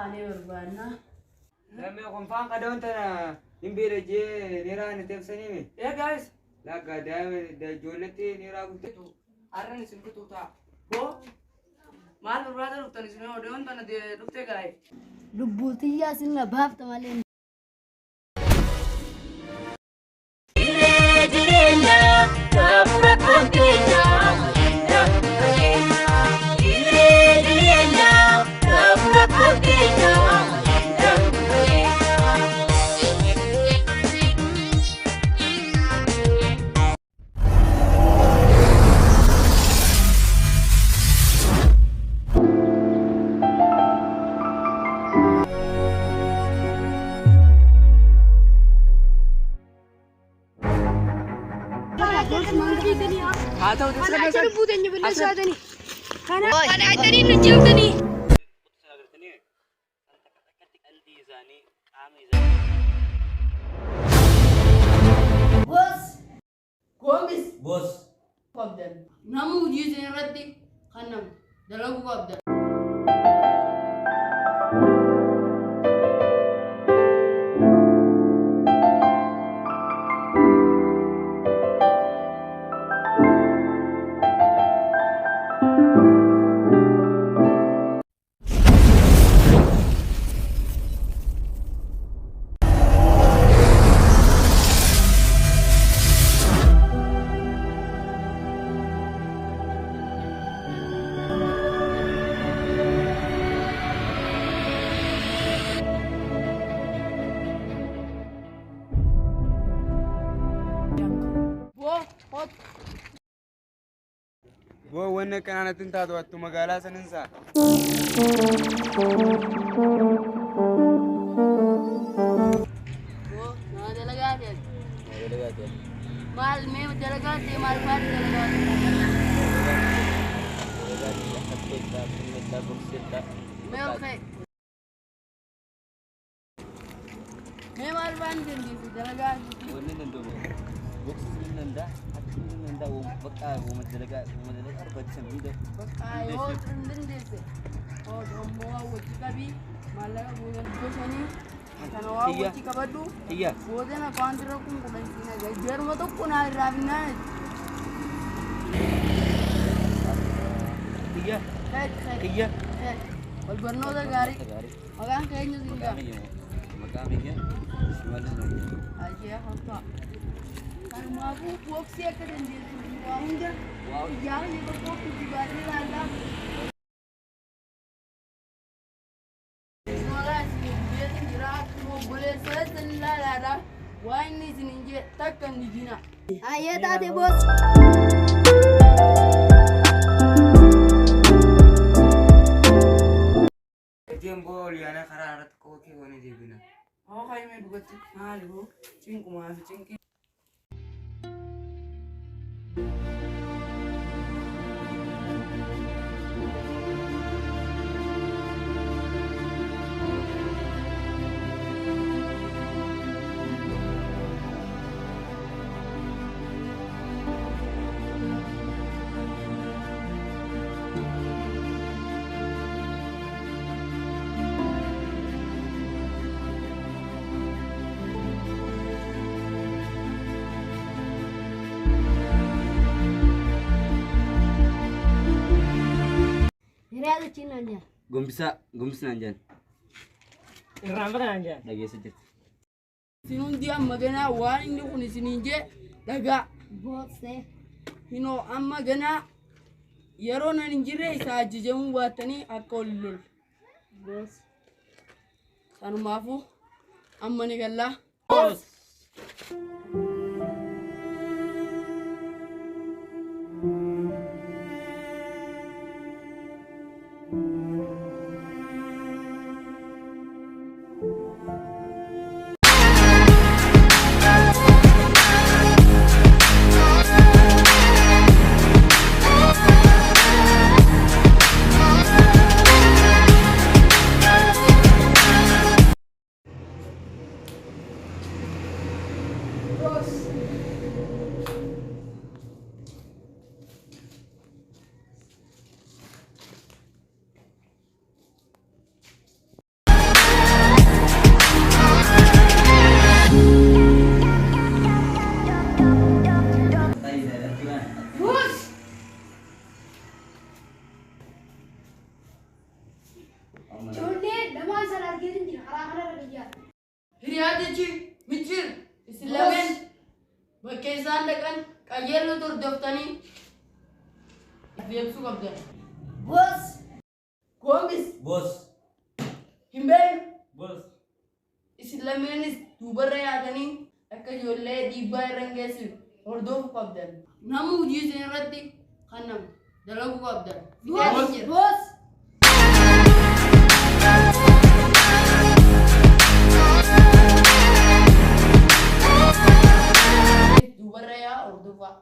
baanee barbaanna. Namni konfaan qadoon tana dhimbira jee niraa ni teebsanii. Guys. Laga daa'ima ijoolletti niraa guutetu. Arran isin kutuutaa. Boo maal barbaada dhuftan isin odeon tana dhuftee gaa'e. Lubbuutiyyaa sinna baafta malee. Jireenya kaabura konteenya jireenya kaabura konteenya Atau Ada butuhnya beli saat ini. Karena ada ini jam tadi. Bos, komis. Bos. Kabdan. Namu dia senrati kanam. Dalam kabdan. Boo wanna kanaanatin taatu attu magaalaa saninsa. Boo, nama delegate. Mal me delegate, mal far delegate. Me oke. Me mal ban di delegate. Wanna nandu. Buksin nanda, hati nanda bakka umadalaga arbachan video. Ayo, trending dese. Oh, domba wuci kabi, malaga bulan kosani. Kana wa wuci kabadu. Iya. Bodena kontra kum kumansina gajer mo to kuna rabina. Iya. Iya. Wal barno da gari. Magan kayaknya singa. Makamnya. Semuanya lagi. Aja apa? Kan mau aku box ya kan dia mau aja. Wow, jangan itu kok di bari landa. Mola sih dia gerak mau boleh sesen lada. Wah ini sini takkan digina. Ayo tadi bos. Jembo liana kararat ko ke wani dibina. Oh kayak me buat halo. Cingku masih cingki. Ada cinanya. Gumbisa nanjan. Ramai aja. Lagi sedikit. Sinun dia magana wah ini kuni sininje daga bos hino amma gana yaro na ninjire sa jijamu watani akollul bos sanu mafu amma ni galla Bos. bos Bus. Jolle lama salar gedin jira hara riya. Hiriyaatichi michir islamen bakka isaan dhaqan qajeellu turdoftanii deemsuu qabdan. Bus. Gombis. Bos. Himbeen. Bos. Islameenis duubarra yaadanii akka ijoollee dhiibbaa irra hin geessine hordofuu qabdan. Nama hojii isin irratti kannam dalaguu qabdan. Bus. Duubarra yaa hordofaa.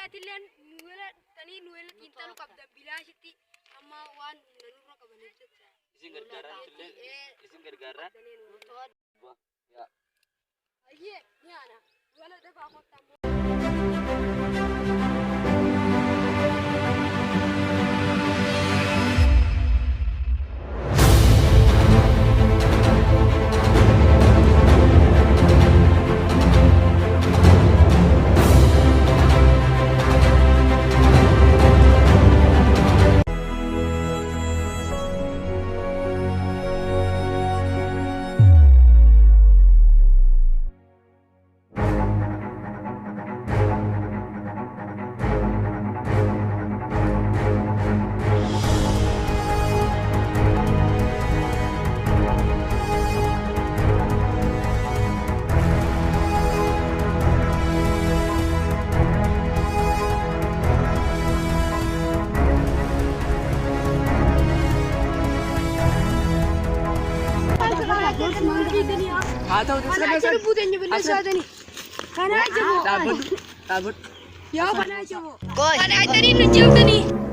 Atilan nuwela kintalu kabda bilashiti amma wan nanurra kabane tetta. Isin gargara. Ya. Ayye nyana wala dafa khotta. Atau Kana budenya bener sadani. Kana aja bu. Tabut. Ya kana aja bu. Kana aja ni nunjuk tani.